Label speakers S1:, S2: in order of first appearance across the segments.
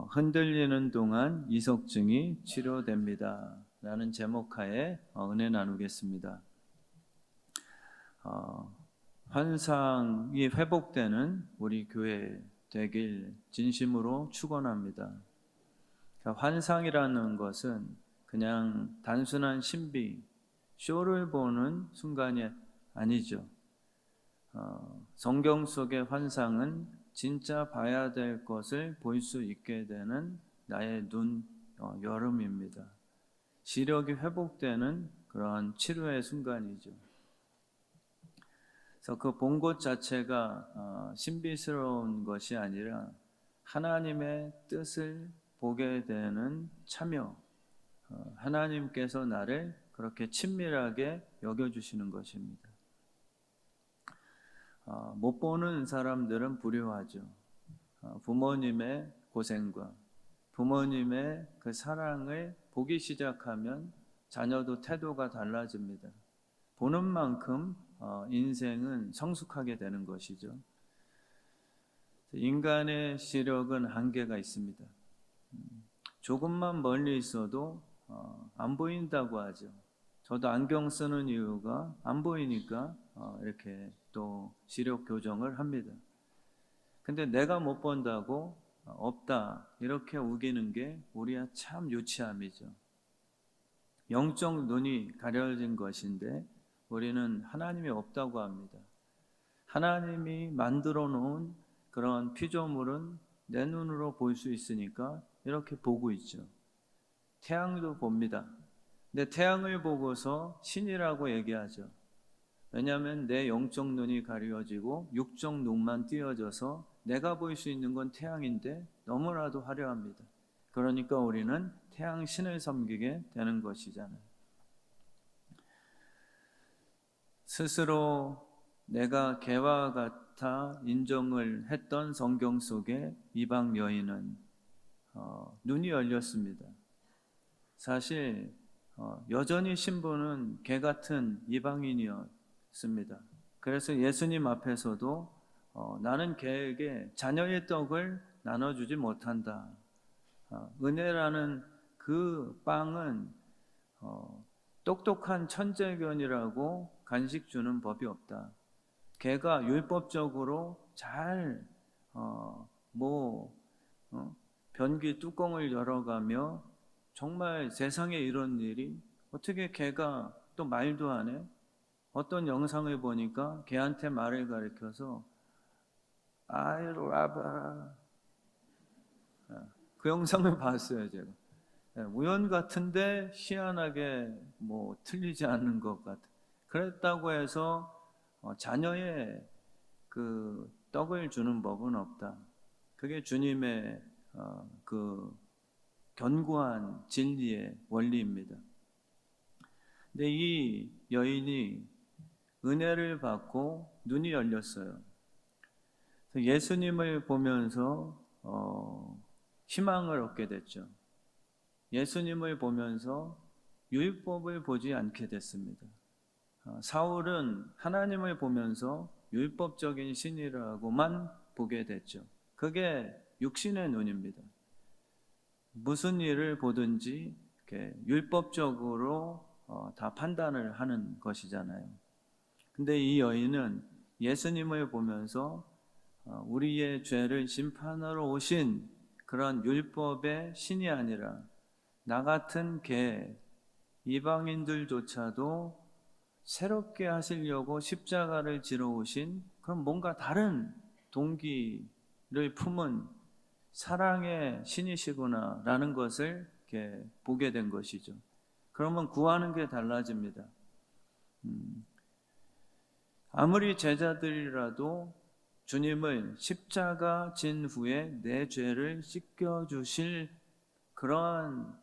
S1: 흔들리는 동안 이석증이 치료됩니다. 라는 제목하에 은혜 나누겠습니다. 환상이 회복되는 우리 교회 되길 진심으로 축원합니다. 그러니까 환상이라는 것은 그냥 단순한 신비, 쇼를 보는 순간이 아니죠. 성경 속의 환상은 진짜 봐야 될 것을 볼 수 있게 되는 나의 눈 여름입니다. 시력이 회복되는 그러한 치료의 순간이죠. 그래서 그 본 것 자체가 신비스러운 것이 아니라 하나님의 뜻을 보게 되는 참여, 하나님께서 나를 그렇게 친밀하게 여겨주시는 것입니다. 못 보는 사람들은 불효하죠. 부모님의 고생과 부모님의 그 사랑을 보기 시작하면 자녀도 태도가 달라집니다. 보는 만큼 인생은 성숙하게 되는 것이죠. 인간의 시력은 한계가 있습니다. 조금만 멀리 있어도 안 보인다고 하죠. 저도 안경 쓰는 이유가 안 보이니까 이렇게 또 시력 교정을 합니다. 근데 내가 못 본다고 없다 이렇게 우기는 게 우리야 참 유치함이죠. 영적 눈이 가려진 것인데 우리는 하나님이 없다고 합니다. 하나님이 만들어 놓은 그런 피조물은 내 눈으로 볼 수 있으니까 이렇게 보고 있죠. 태양도 봅니다. 근데 태양을 보고서 신이라고 얘기하죠. 왜냐하면 내 영적 눈이 가려지고 육적 눈만 띄어져서 내가 볼 수 있는 건 태양인데 너무나도 화려합니다. 그러니까 우리는 태양 신을 섬기게 되는 것이잖아요. 스스로 내가 개와 같아 인정을 했던 성경 속의 이방 여인은 눈이 열렸습니다. 사실 여전히 신부는 개 같은 이방인이었습니다. 그래서 예수님 앞에서도 나는 개에게 자녀의 떡을 나눠주지 못한다. 은혜라는 그 빵은 똑똑한 천재견이라고 간식 주는 법이 없다. 개가 율법적으로 잘 변기 뚜껑을 열어가며 정말 세상에 이런 일이 어떻게 개가 또 말도 안 해? 어떤 영상을 보니까 개한테 말을 가르쳐서 아이로 와봐. 그 영상을 봤어요, 제가. 우연 같은데 희한하게 틀리지 않는 것 같아. 그랬다고 해서 자녀의 그 떡을 주는 법은 없다. 그게 주님의 그 견고한 진리의 원리입니다. 근데 이 여인이 은혜를 받고 눈이 열렸어요. 예수님을 보면서 희망을 얻게 됐죠. 예수님을 보면서 율법을 보지 않게 됐습니다. 사울은 하나님을 보면서 율법적인 신이라고만 보게 됐죠. 그게 육신의 눈입니다. 무슨 일을 보든지 율법적으로 다 판단을 하는 것이잖아요. 근데 이 여인은 예수님을 보면서 우리의 죄를 심판하러 오신 그런 율법의 신이 아니라 나 같은 이방인들조차도 새롭게 하시려고 십자가를 지러 오신 그런 뭔가 다른 동기를 품은 사랑의 신이시구나 라는 것을 이렇게 보게 된 것이죠. 그러면 구하는 게 달라집니다. 아무리 제자들이라도 주님을 십자가 진 후에 내 죄를 씻겨주실 그러한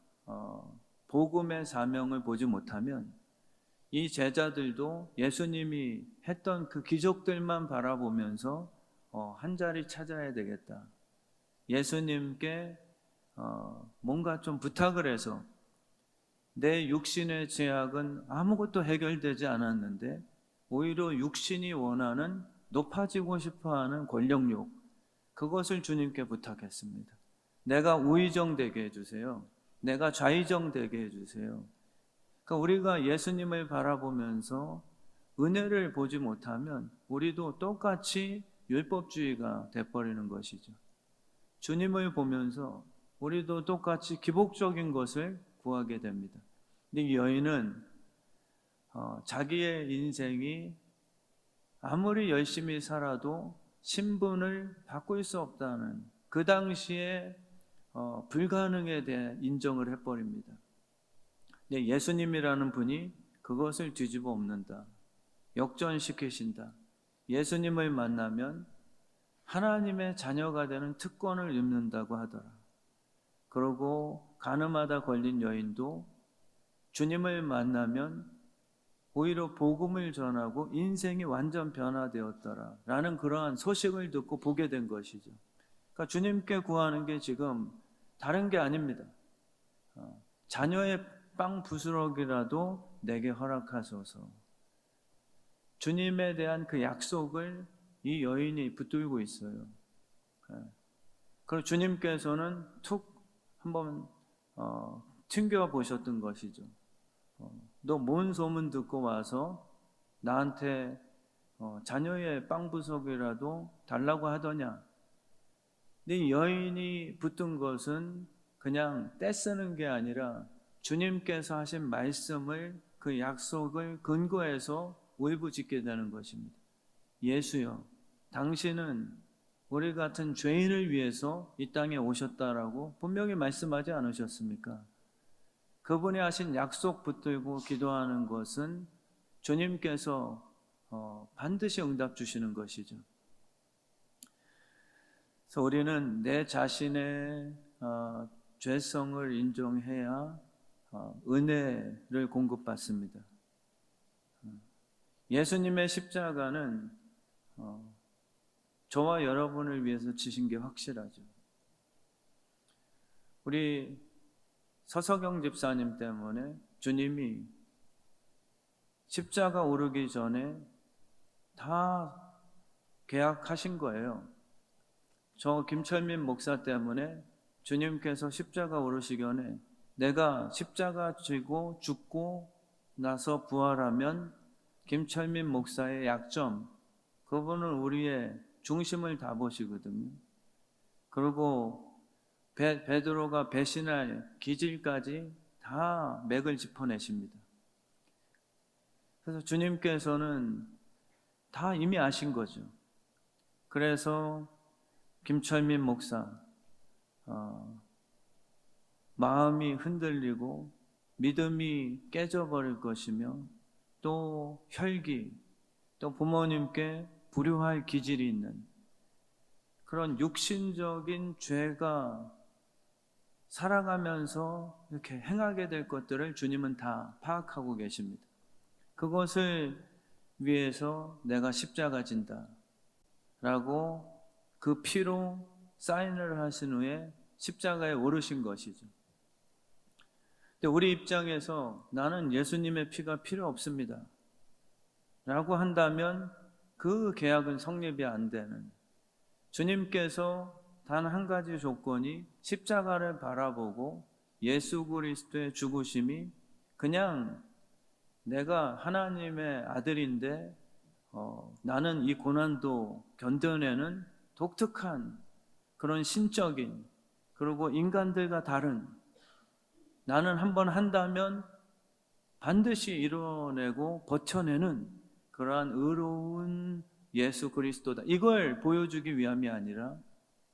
S1: 복음의 사명을 보지 못하면 이 제자들도 예수님이 했던 그 기적들만 바라보면서 한 자리 찾아야 되겠다. 예수님께 뭔가 좀 부탁을 해서 내 육신의 죄악은 아무것도 해결되지 않았는데 오히려 육신이 원하는 높아지고 싶어하는 권력욕, 그것을 주님께 부탁했습니다. 내가 우의정 되게 해주세요. 내가 좌의정 되게 해주세요. 그러니까 우리가 예수님을 바라보면서 은혜를 보지 못하면 우리도 똑같이 율법주의가 돼버리는 것이죠. 주님을 보면서 우리도 똑같이 기복적인 것을 구하게 됩니다. 근데 이 여인은 자기의 인생이 아무리 열심히 살아도 신분을 바꿀 수 없다는 그 당시에 불가능에 대해 인정을 해버립니다. 근데 예수님이라는 분이 그것을 뒤집어 엎는다. 역전시키신다. 예수님을 만나면 하나님의 자녀가 되는 특권을 입는다고 하더라. 그러고 가늠하다 걸린 여인도 주님을 만나면 오히려 복음을 전하고 인생이 완전 변화되었더라 라는 그러한 소식을 듣고 보게 된 것이죠. 그러니까 주님께 구하는 게 지금 다른 게 아닙니다. 자녀의 빵 부스러기라도 내게 허락하소서. 주님에 대한 그 약속을 이 여인이 붙들고 있어요. 그리고 주님께서는 툭 한번 튕겨 보셨던 것이죠. 너 뭔 소문 듣고 와서 나한테 자녀의 빵 부석이라도 달라고 하더냐. 근데 여인이 붙든 것은 그냥 떼쓰는 게 아니라 주님께서 하신 말씀을, 그 약속을 근거해서 울부짖게 되는 것입니다. 예수여, 당신은 우리 같은 죄인을 위해서 이 땅에 오셨다라고 분명히 말씀하지 않으셨습니까? 그분이 하신 약속 붙들고 기도하는 것은 주님께서 반드시 응답 주시는 것이죠. 그래서 우리는 내 자신의 죄성을 인정해야 은혜를 공급받습니다. 예수님의 십자가는 저와 여러분을 위해서 지신 게 확실하죠. 우리 서석영 집사님 때문에 주님이 십자가 오르기 전에 다 계약하신 거예요. 저 김철민 목사 때문에 주님께서 십자가 오르시기 전에 내가 십자가 지고 죽고 나서 부활하면 김철민 목사의 약점, 그분은 우리의 중심을 다 보시거든요. 그리고 베드로가 배신할 기질까지 다 맥을 짚어내십니다. 그래서 주님께서는 다 이미 아신 거죠. 그래서 김철민 목사 마음이 흔들리고 믿음이 깨져버릴 것이며 또 혈기, 또 부모님께 불효할 기질이 있는 그런 육신적인 죄가 살아가면서 이렇게 행하게 될 것들을 주님은 다 파악하고 계십니다. 그것을 위해서 내가 십자가 진다 라고 그 피로 사인을 하신 후에 십자가에 오르신 것이죠. 근데 우리 입장에서 나는 예수님의 피가 필요 없습니다 라고 한다면 그 계약은 성립이 안 되는, 주님께서 단 한 가지 조건이 십자가를 바라보고 예수 그리스도의 죽으심이 그냥 내가 하나님의 아들인데 나는 이 고난도 견뎌내는 독특한 그런 신적인, 그리고 인간들과 다른, 나는 한번 한다면 반드시 이뤄내고 버텨내는 그러한 의로운 예수 그리스도다, 이걸 보여주기 위함이 아니라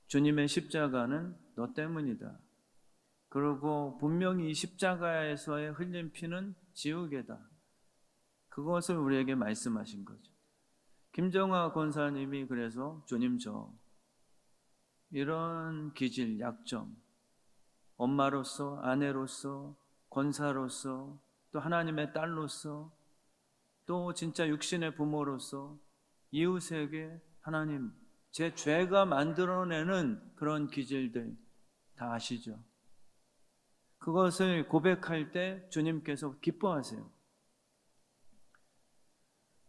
S1: 주님의 십자가는 너 때문이다. 그리고 분명히 이 십자가에서의 흘린 피는 지우개다. 그것을 우리에게 말씀하신 거죠. 김정화 권사님이 그래서 주님 저 이런 기질, 약점, 엄마로서, 아내로서, 권사로서, 또 하나님의 딸로서, 또 진짜 육신의 부모로서 이웃에게 하나님 제 죄가 만들어내는 그런 기질들 다 아시죠? 그것을 고백할 때 주님께서 기뻐하세요.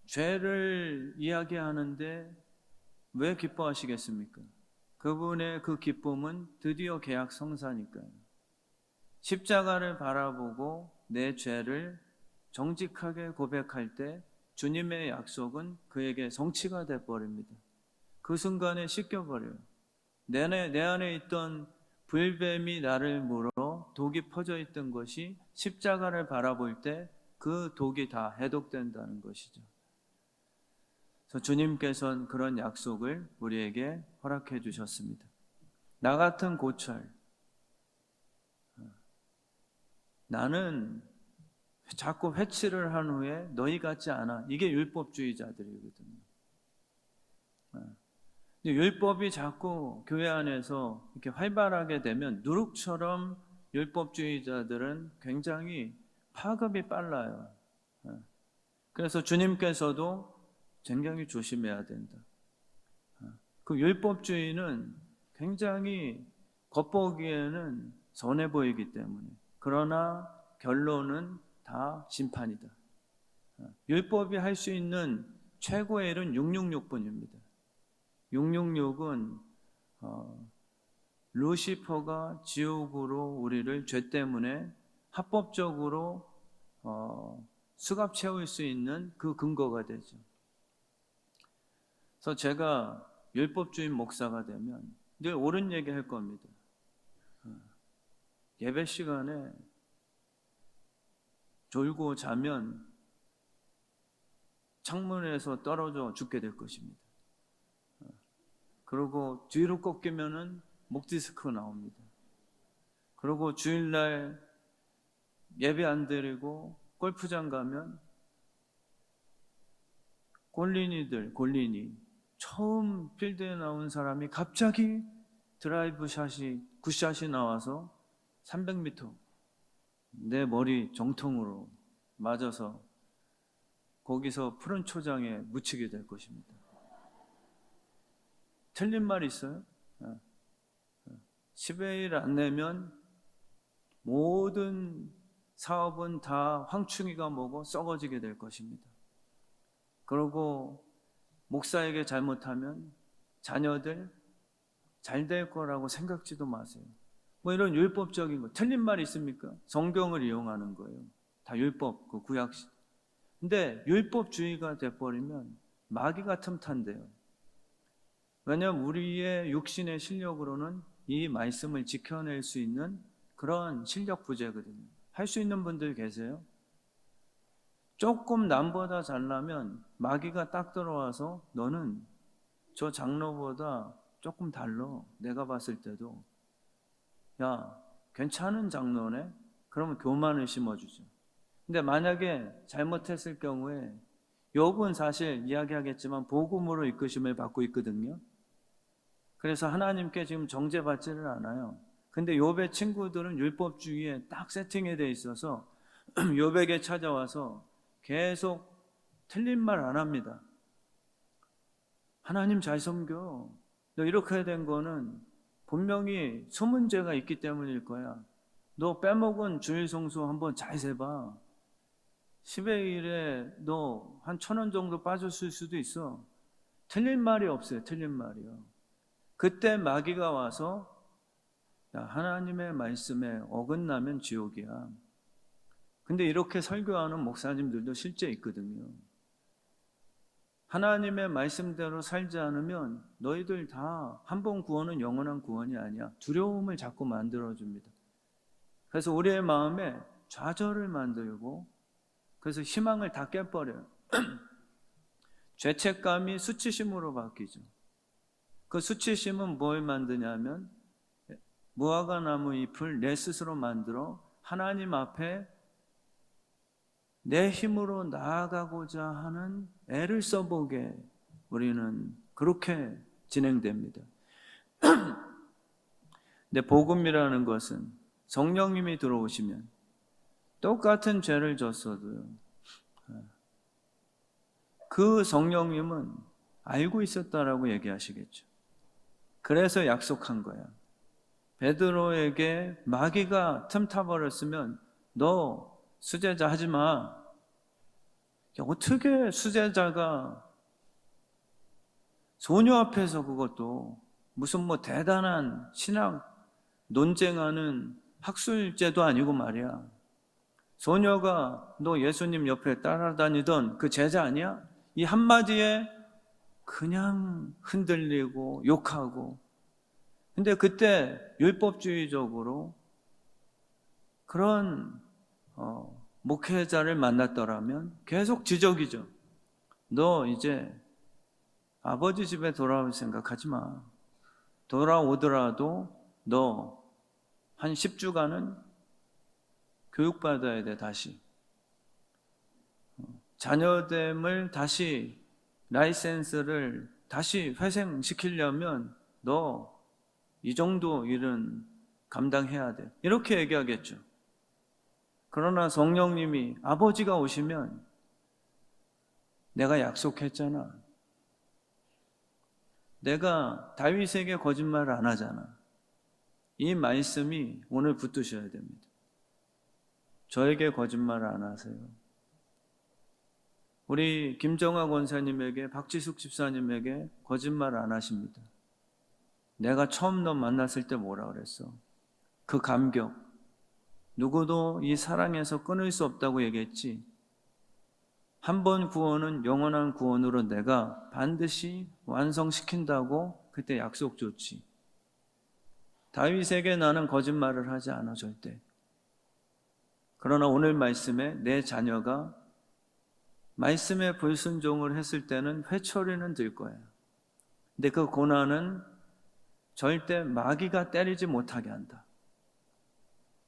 S1: 죄를 이야기하는데 왜 기뻐하시겠습니까? 그분의 그 기쁨은 드디어 계약 성사니까요. 십자가를 바라보고 내 죄를 정직하게 고백할 때 주님의 약속은 그에게 성취가 돼버립니다. 그 순간에 씻겨버려요. 내 안에 있던 불뱀이 나를 물어 독이 퍼져 있던 것이 십자가를 바라볼 때 그 독이 다 해독된다는 것이죠. 그래서 주님께서는 그런 약속을 우리에게 허락해 주셨습니다. 나 같은 고철, 나는 자꾸 회치를 한 후에 너희 같지 않아. 이게 율법주의자들이거든요. 율법이 자꾸 교회 안에서 이렇게 활발하게 되면 누룩처럼 율법주의자들은 굉장히 파급이 빨라요. 그래서 주님께서도 굉장히 조심해야 된다. 그 율법주의는 굉장히 겉보기에는 선해 보이기 때문에, 그러나 결론은 다 심판이다. 율법이 할 수 있는 최고의 일은 666분입니다. 666은 루시퍼가 지옥으로 우리를 죄 때문에 합법적으로 수갑 채울 수 있는 그 근거가 되죠. 그래서 제가 율법주의 목사가 되면 늘 옳은 얘기 할 겁니다. 예배 시간에 졸고 자면 창문에서 떨어져 죽게 될 것입니다. 그리고 뒤로 꺾이면은 목 디스크 나옵니다. 그리고 주일날 예배 안 드리고 골프장 가면 골린이 처음 필드에 나온 사람이 갑자기 드라이브 샷이 굿샷이 나와서 300m 내 머리 정통으로 맞아서 거기서 푸른 초장에 묻히게 될 것입니다. 틀린 말 있어요? 10의 1 안 내면 모든 사업은 다 황충이가 먹어 썩어지게 될 것입니다. 그리고 목사에게 잘못하면 자녀들 잘 될 거라고 생각지도 마세요. 뭐 이런 율법적인 거, 틀린 말 있습니까? 성경을 이용하는 거예요. 다 율법, 그 구약시. 근데 율법주의가 돼버리면 마귀가 틈탄대요. 왜냐하면 우리의 육신의 실력으로는 이 말씀을 지켜낼 수 있는 그런 실력 부재거든요. 할 수 있는 분들 계세요? 조금 남보다 잘나면 마귀가 딱 들어와서 너는 저 장로보다 조금 달라. 내가 봤을 때도. 야, 괜찮은 장로네? 그러면 교만을 심어주죠. 근데 만약에 잘못했을 경우에 욥은 사실 이야기하겠지만 복음으로 이끄심을 받고 있거든요. 그래서 하나님께 지금 정죄받지를 않아요. 근데 욥의 친구들은 율법주의에 딱 세팅이 돼 있어서 욥에게 찾아와서 계속 틀린 말 안 합니다. 하나님 잘 섬겨. 너 이렇게 된 거는 분명히 소문제가 있기 때문일 거야. 너 빼먹은 주일 성수 한번 잘 세봐. 10의 1에 너 한 1,000원 정도 빠졌을 수도 있어. 틀린 말이 없어요. 틀린 말이요. 그때 마귀가 와서 야, 하나님의 말씀에 어긋나면 지옥이야. 근데 이렇게 설교하는 목사님들도 실제 있거든요. 하나님의 말씀대로 살지 않으면 너희들 다 한 번 구원은 영원한 구원이 아니야. 두려움을 자꾸 만들어줍니다. 그래서 우리의 마음에 좌절을 만들고 그래서 희망을 다 깨버려요. 죄책감이 수치심으로 바뀌죠. 그 수치심은 뭘 만드냐면 무화과 나무 잎을 내 스스로 만들어 하나님 앞에 내 힘으로 나아가고자 하는 애를 써보게 우리는 그렇게 진행됩니다. 근데 복음이라는 것은 성령님이 들어오시면 똑같은 죄를 졌어도요. 그 성령님은 알고 있었다라고 얘기하시겠죠. 그래서 약속한 거야. 베드로에게 마귀가 틈타버렸으면 너 수제자 하지 마. 어떻게 수제자가 소녀 앞에서 그것도 무슨 뭐 대단한 신학 논쟁하는 학술제도 아니고 말이야. 소녀가 너 예수님 옆에 따라다니던 그 제자 아니야? 이 한마디에 그냥 흔들리고 욕하고. 근데 그때 율법주의적으로 그런 목회자를 만났더라면 계속 지적이죠. 너 이제 아버지 집에 돌아올 생각하지 마. 돌아오더라도 너 한 10주간은 교육받아야 돼, 다시. 자녀됨을 다시, 라이센스를 다시 회생시키려면 너 이 정도 일은 감당해야 돼. 이렇게 얘기하겠죠. 그러나 성령님이 아버지가 오시면 내가 약속했잖아. 내가 다윗에게 거짓말을 안 하잖아. 이 말씀이 오늘 붙드셔야 됩니다. 저에게 거짓말을 안 하세요. 우리 김정아 권사님에게, 박지숙 집사님에게 거짓말 안 하십니다. 내가 처음 너 만났을 때 뭐라 그랬어? 그 감격. 누구도 이 사랑에서 끊을 수 없다고 얘기했지. 한 번 구원은 영원한 구원으로 내가 반드시 완성시킨다고 그때 약속 줬지. 다윗에게 나는 거짓말을 하지 않아, 절대. 그러나 오늘 말씀에 내 자녀가 말씀에 불순종을 했을 때는 회초리는 들 거야. 근데 그 고난은 절대 마귀가 때리지 못하게 한다.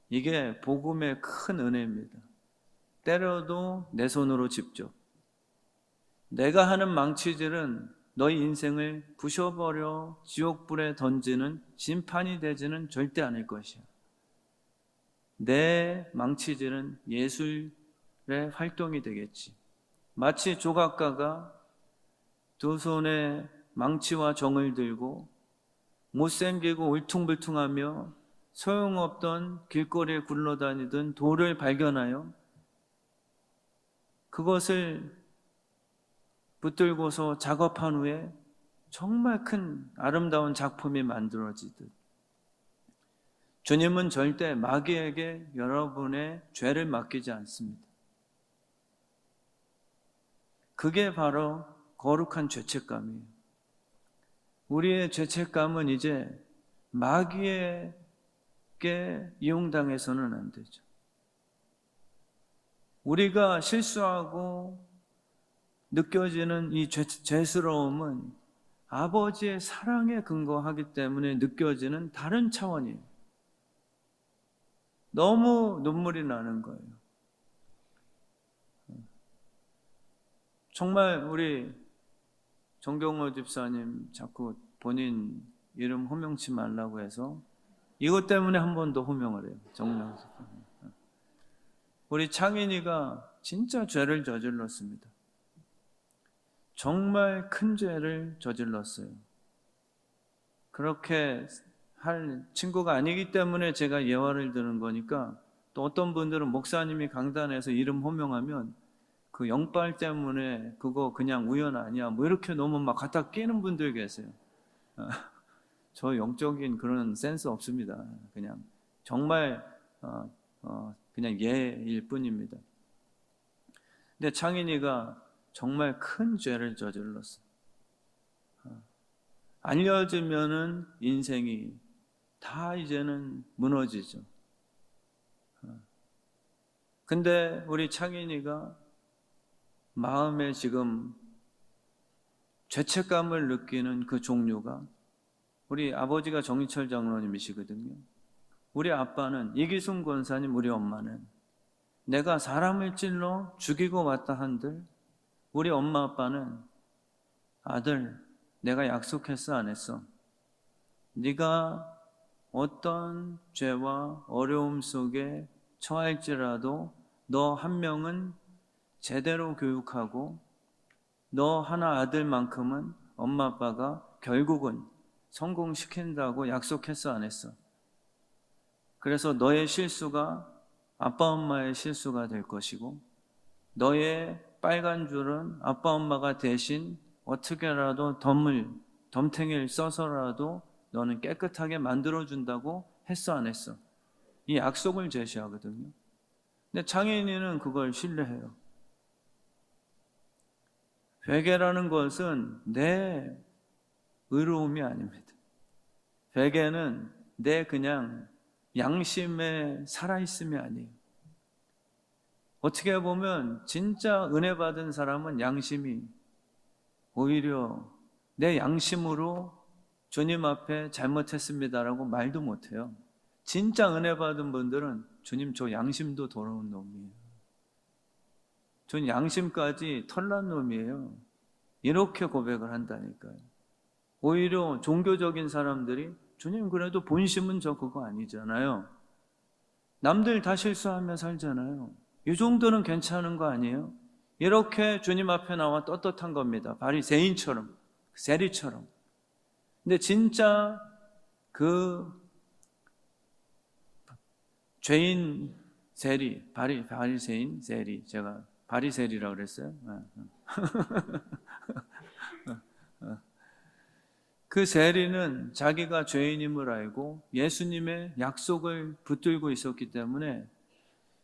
S1: 이게 복음의 큰 은혜입니다. 때려도 내 손으로 짚죠. 내가 하는 망치질은 너희 인생을 부셔버려 지옥불에 던지는 심판이 되지는 절대 않을 것이야. 내 망치질은 예술의 활동이 되겠지. 마치 조각가가 두 손에 망치와 정을 들고 못생기고 울퉁불퉁하며 소용없던 길거리에 굴러다니던 돌을 발견하여 그것을 붙들고서 작업한 후에 정말 큰 아름다운 작품이 만들어지듯 주님은 절대 마귀에게 여러분의 죄를 맡기지 않습니다. 그게 바로 거룩한 죄책감이에요. 우리의 죄책감은 이제 마귀에게 이용당해서는 안 되죠. 우리가 실수하고 느껴지는 이 죄스러움은 아버지의 사랑에 근거하기 때문에 느껴지는 다른 차원이에요. 너무 눈물이 나는 거예요. 정말 우리 정경호 집사님 자꾸 본인 이름 호명치 말라고 해서 이것 때문에 한 번 더 호명을 해요. 정경호 집사님. 우리 창인이가 진짜 죄를 저질렀습니다. 정말 큰 죄를 저질렀어요. 그렇게 할 친구가 아니기 때문에 제가 예화를 드는 거니까, 또 어떤 분들은 목사님이 강단에서 이름 호명하면 그 영빨 때문에 그거 그냥 우연 아니야 뭐 이렇게 너무 막 갖다 끼는 분들 계세요. 저 영적인 그런 센스 없습니다. 그냥 정말 그냥 예일 뿐입니다. 근데 창인이가 정말 큰 죄를 저질렀어요. 알려지면은 인생이 다 이제는 무너지죠. 근데 우리 창인이가 마음에 지금 죄책감을 느끼는 그 종류가, 우리 아버지가 정희철 장로님이시거든요. 우리 아빠는 이기순 권사님, 우리 엄마는 내가 사람을 찔러 죽이고 왔다 한들, 우리 엄마 아빠는 아들, 내가 약속했어 안 했어? 네가 어떤 죄와 어려움 속에 처할지라도 너 한 명은 제대로 교육하고 너 하나 아들만큼은 엄마 아빠가 결국은 성공시킨다고 약속했어 안 했어? 그래서 너의 실수가 아빠 엄마의 실수가 될 것이고, 너의 빨간 줄은 아빠 엄마가 대신 어떻게라도 덤탱이를 써서라도 너는 깨끗하게 만들어준다고 했어 안 했어? 이 약속을 제시하거든요. 근데 창인이는 그걸 신뢰해요. 회개라는 것은 내 의로움이 아닙니다. 회개는 내 그냥 양심에 살아있음이 아니에요. 어떻게 보면 진짜 은혜 받은 사람은 양심이 오히려 내 양심으로 주님 앞에 잘못했습니다라고 말도 못해요. 진짜 은혜 받은 분들은 주님 저 양심도 더러운 놈이에요. 전 양심까지 털난 놈이에요. 이렇게 고백을 한다니까요. 오히려 종교적인 사람들이 주님 그래도 본심은 저 그거 아니잖아요. 남들 다 실수하며 살잖아요. 이 정도는 괜찮은 거 아니에요? 이렇게 주님 앞에 나와 떳떳한 겁니다. 바리새인처럼, 세리처럼. 근데 진짜 그 죄인 세리, 바리새인 세리, 제가 바리새리라고 그랬어요. 그 세리는 자기가 죄인임을 알고 예수님의 약속을 붙들고 있었기 때문에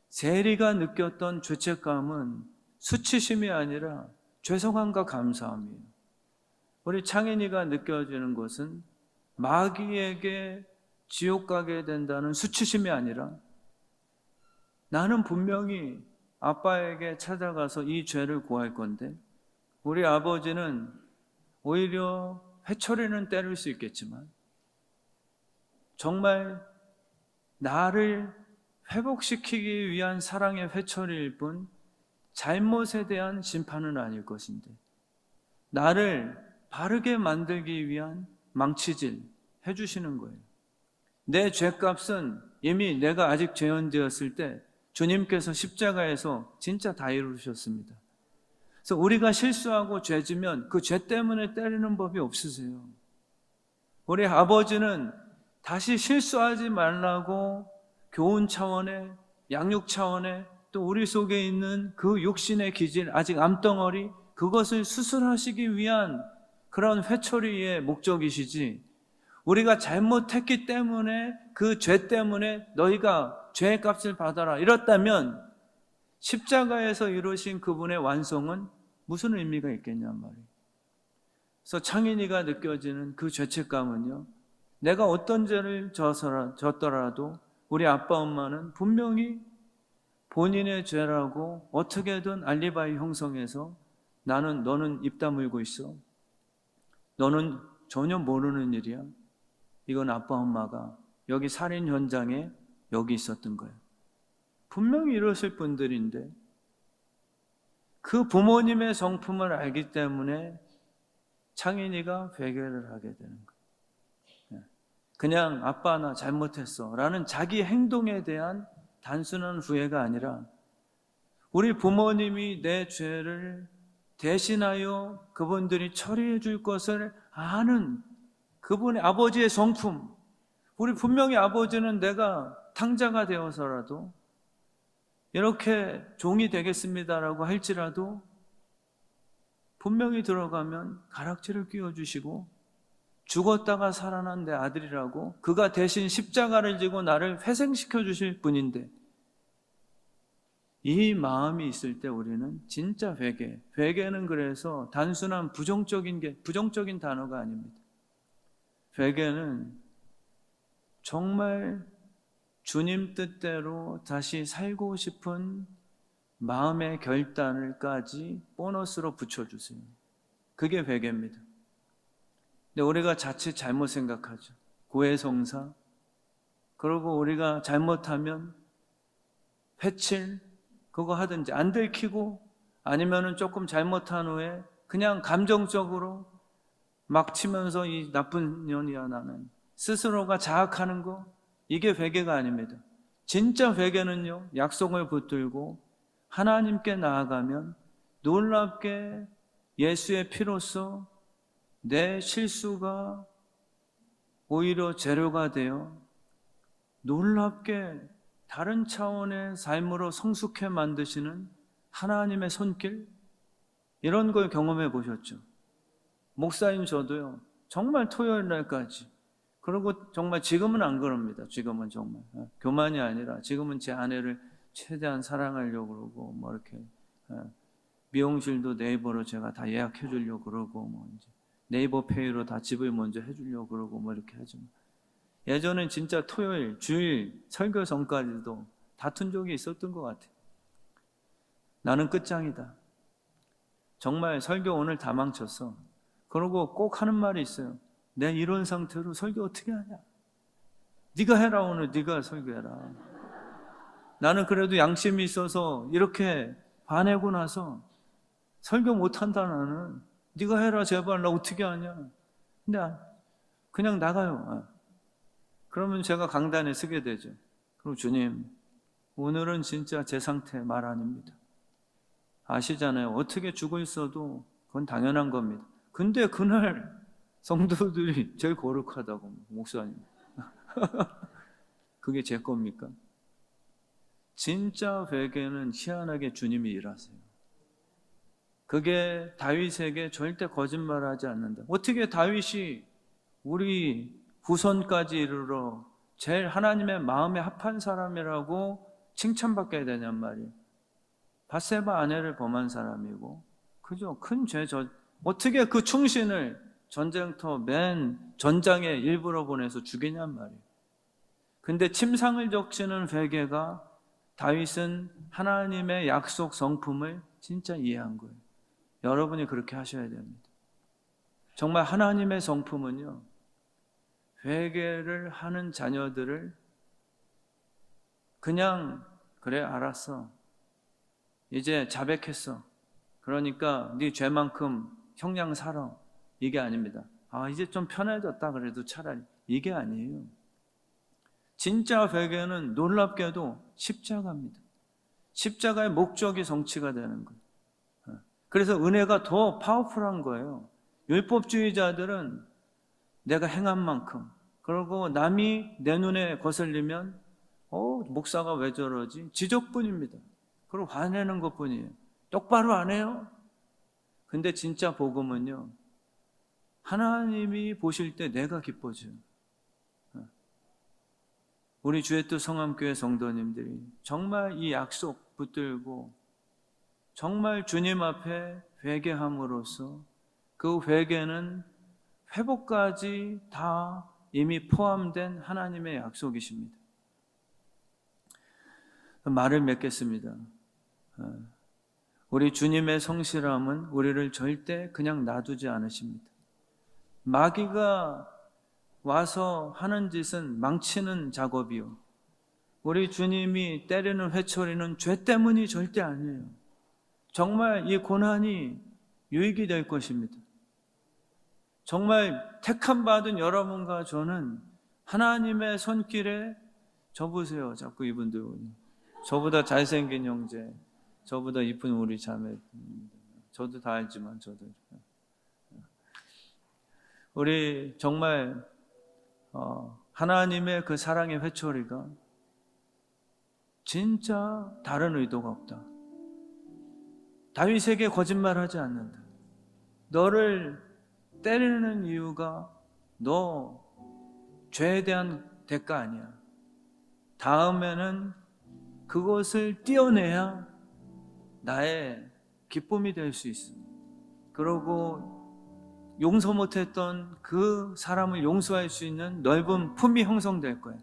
S1: 세리가 느꼈던 죄책감은 수치심이 아니라 죄송함과 감사함이에요. 우리 창인이가 느껴지는 것은 마귀에게 지옥 가게 된다는 수치심이 아니라 나는 분명히 아빠에게 찾아가서 이 죄를 고할 건데 우리 아버지는 오히려 회초리는 때릴 수 있겠지만 정말 나를 회복시키기 위한 사랑의 회초리일 뿐 잘못에 대한 심판은 아닐 것인데 나를 바르게 만들기 위한 망치질 해주시는 거예요. 내 죄값은 이미 내가 아직 죄인되었을 때 주님께서 십자가에서 진짜 다 이루셨습니다. 그래서 우리가 실수하고 죄지면 그 죄 때문에 때리는 법이 없으세요. 우리 아버지는 다시 실수하지 말라고 교훈 차원의 양육 차원의 또 우리 속에 있는 그 육신의 기질 아직 암덩어리 그것을 수술하시기 위한 그런 회초리의 목적이시지 우리가 잘못했기 때문에 그 죄 때문에 너희가 죄의 값을 받아라 이렇다면 십자가에서 이루신 그분의 완성은 무슨 의미가 있겠냔 말이에요. 그래서 창인이가 느껴지는 그 죄책감은요 내가 어떤 죄를 졌더라도 우리 아빠 엄마는 분명히 본인의 죄라고 어떻게든 알리바이 형성해서 너는 입 다물고 있어. 너는 전혀 모르는 일이야. 이건 아빠 엄마가 여기 살인 현장에 여기 있었던 거예요. 분명히 이러실 분들인데 그 부모님의 성품을 알기 때문에 창인이가 회개를 하게 되는 거예요. 그냥 아빠 나 잘못했어 라는 자기 행동에 대한 단순한 후회가 아니라 우리 부모님이 내 죄를 대신하여 그분들이 처리해 줄 것을 아는 그분의 아버지의 성품 우리 분명히 아버지는 내가 탕자가 되어서라도 이렇게 종이 되겠습니다라고 할지라도 분명히 들어가면 가락지를 끼워주시고 죽었다가 살아난 내 아들이라고 그가 대신 십자가를 지고 나를 회생시켜 주실 분인데 이 마음이 있을 때 우리는 진짜 회개는 그래서 단순한 부정적인 단어가 아닙니다. 회개는 정말 주님 뜻대로 다시 살고 싶은 마음의 결단을까지 보너스로 붙여주세요. 그게 회개입니다. 근데 우리가 자칫 잘못 생각하죠. 고해성사. 그리고 우리가 잘못하면 회칠 그거 하든지 안 들키고 아니면은 조금 잘못한 후에 그냥 감정적으로 막 치면서 이 나쁜 년이야 나는 스스로가 자학하는 거 이게 회개가 아닙니다. 진짜 회개는요 약속을 붙들고 하나님께 나아가면 놀랍게 예수의 피로써 내 실수가 오히려 재료가 되어 놀랍게 다른 차원의 삶으로 성숙해 만드시는 하나님의 손길 이런 걸 경험해 보셨죠? 목사인 저도요 정말 토요일 날까지 그리고 정말 지금은 안 그럽니다. 지금은 정말 교만이 아니라 지금은 제 아내를 최대한 사랑하려고 그러고 뭐 이렇게 미용실도 네이버로 제가 다 예약해 주려고 그러고 뭐 이제 네이버 페이로 다 집을 먼저 해 주려고 그러고 뭐 이렇게 하죠. 예전엔 진짜 토요일, 주일 설교 전까지도 다툰 적이 있었던 것 같아요. 나는 끝장이다. 정말 설교 오늘 다 망쳤어. 그러고 꼭 하는 말이 있어요. 내 이런 상태로 설교 어떻게 하냐? 네가 해라. 오늘 네가 설교해라. 나는 그래도 양심이 있어서 이렇게 화내고 나서 설교 못한다. 나는 네가 해라 제발. 나 어떻게 하냐? 근데 그냥 나가요. 그러면 제가 강단에 서게 되죠. 그럼 주님, 오늘은 진짜 제 상태 말 아닙니다. 아시잖아요. 어떻게 죽어 있어도 그건 당연한 겁니다. 근데 그날 성도들이 제일 거룩하다고, 목사님. 그게 제 겁니까? 진짜 회개는 희한하게 주님이 일하세요. 그게 다윗에게 절대 거짓말하지 않는다. 어떻게 다윗이 우리 후손까지 이르러 제일 하나님의 마음에 합한 사람이라고 칭찬받게 되냔 말이에요. 밧세바 아내를 범한 사람이고, 그죠? 큰 죄, 어떻게 그 충신을 전쟁터 맨 전장에 일부러 보내서 죽이냔 말이에요. 근데 침상을 적시는 회개가 다윗은 하나님의 약속 성품을 진짜 이해한 거예요. 여러분이 그렇게 하셔야 됩니다. 정말 하나님의 성품은요, 회개를 하는 자녀들을 그냥 그래 알았어. 이제 자백했어. 그러니까 네 죄만큼 형량 살아. 이게 아닙니다. 이제 좀 편해졌다 그래도 차라리. 이게 아니에요. 진짜 회개는 놀랍게도 십자가입니다. 십자가의 목적이 성취가 되는 거예요. 그래서 은혜가 더 파워풀한 거예요. 율법주의자들은 내가 행한 만큼, 그리고 남이 내 눈에 거슬리면 목사가 왜 저러지? 지적뿐입니다. 그리고 화내는 것뿐이에요. 똑바로 안 해요? 근데 진짜 복음은요, 하나님이 보실 때 내가 기뻐져요. 우리 주의 뜻 성함교회 성도님들이 정말 이 약속 붙들고 정말 주님 앞에 회개함으로써 그 회개는 회복까지 다 이미 포함된 하나님의 약속이십니다. 말을 맺겠습니다. 우리 주님의 성실함은 우리를 절대 그냥 놔두지 않으십니다. 마귀가 와서 하는 짓은 망치는 작업이요, 우리 주님이 때리는 회초리는 죄 때문이 절대 아니에요. 정말 이 고난이 유익이 될 것입니다. 정말 택함 받은 여러분과 저는 하나님의 손길에, 저 보세요. 자꾸 이분들, 저보다 잘생긴 형제, 저보다 이쁜 우리 자매, 저도 다 알지만 저도 우리 정말 하나님의 그 사랑의 회초리가 진짜 다른 의도가 없다. 다윗에게 거짓말하지 않는다. 너를 때리는 이유가 너 죄에 대한 대가 아니야. 다음에는 그것을 띄어내야 나의 기쁨이 될 수 있어. 그러고 용서 못했던 그 사람을 용서할 수 있는 넓은 품이 형성될 거예요.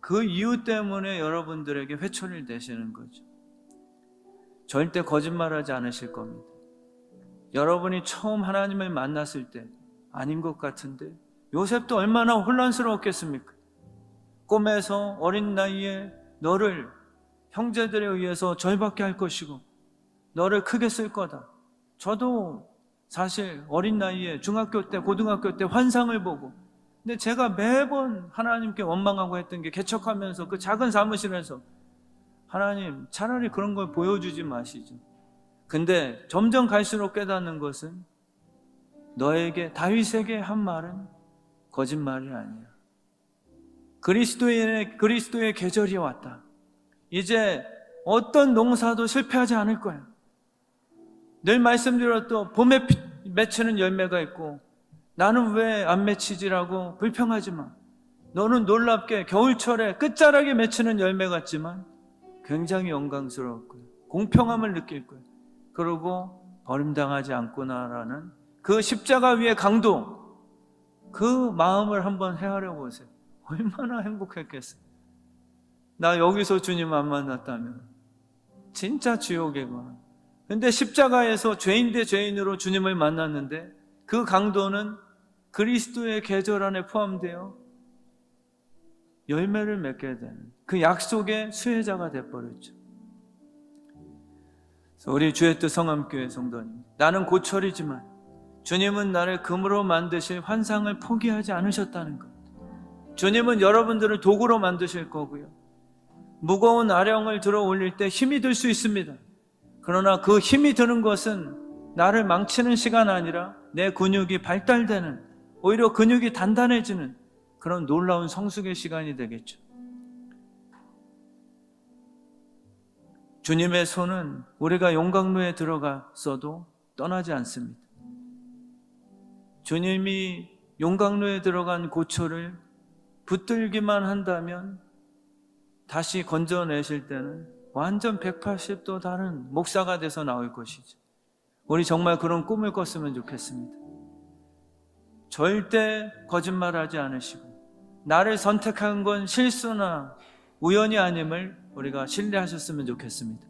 S1: 그 이유 때문에 여러분들에게 회초리를 대시는 거죠. 절대 거짓말하지 않으실 겁니다. 여러분이 처음 하나님을 만났을 때 아닌 것 같은데, 요셉도 얼마나 혼란스러웠겠습니까? 꿈에서 어린 나이에 너를 형제들에 의해서 절받게 할 것이고 너를 크게 쓸 거다. 저도 사실 어린 나이에 중학교 때, 고등학교 때 환상을 보고, 근데 제가 매번 하나님께 원망하고 했던 게, 개척하면서 그 작은 사무실에서 하나님 차라리 그런 걸 보여주지 마시죠. 근데 점점 갈수록 깨닫는 것은 너에게, 다윗에게 한 말은 거짓말이 아니야. 그리스도의 계절이 왔다. 이제 어떤 농사도 실패하지 않을 거야. 늘 말씀드렸던 봄에 맺히는 열매가 있고 나는 왜 안 맺히지라고 불평하지 마. 너는 놀랍게 겨울철에 끝자락에 맺히는 열매 같지만 굉장히 영광스러울 거야. 공평함을 느낄 거야. 그리고 버림당하지 않구나라는 그 십자가 위의 강도, 그 마음을 한번 헤아려 보세요. 얼마나 행복했겠어요. 나 여기서 주님 안 만났다면 진짜 지옥이구나. 근데 십자가에서 죄인 대 죄인으로 주님을 만났는데 그 강도는 그리스도의 계절 안에 포함되어 열매를 맺게 되는 그 약속의 수혜자가 되어버렸죠. 우리 주의 뜻 성함교회 성도님, 나는 고철이지만 주님은 나를 금으로 만드실 환상을 포기하지 않으셨다는 것. 주님은 여러분들을 도구로 만드실 거고요, 무거운 아령을 들어 올릴 때 힘이 들 수 있습니다. 그러나 그 힘이 드는 것은 나를 망치는 시간 아니라 내 근육이 발달되는, 오히려 근육이 단단해지는 그런 놀라운 성숙의 시간이 되겠죠. 주님의 손은 우리가 용광로에 들어갔어도 떠나지 않습니다. 주님이 용광로에 들어간 고초를 붙들기만 한다면 다시 건져내실 때는 완전 180도 다른 목사가 돼서 나올 것이죠. 우리 정말 그런 꿈을 꿨으면 좋겠습니다. 절대 거짓말하지 않으시고 나를 선택한 건 실수나 우연이 아님을 우리가 신뢰하셨으면 좋겠습니다.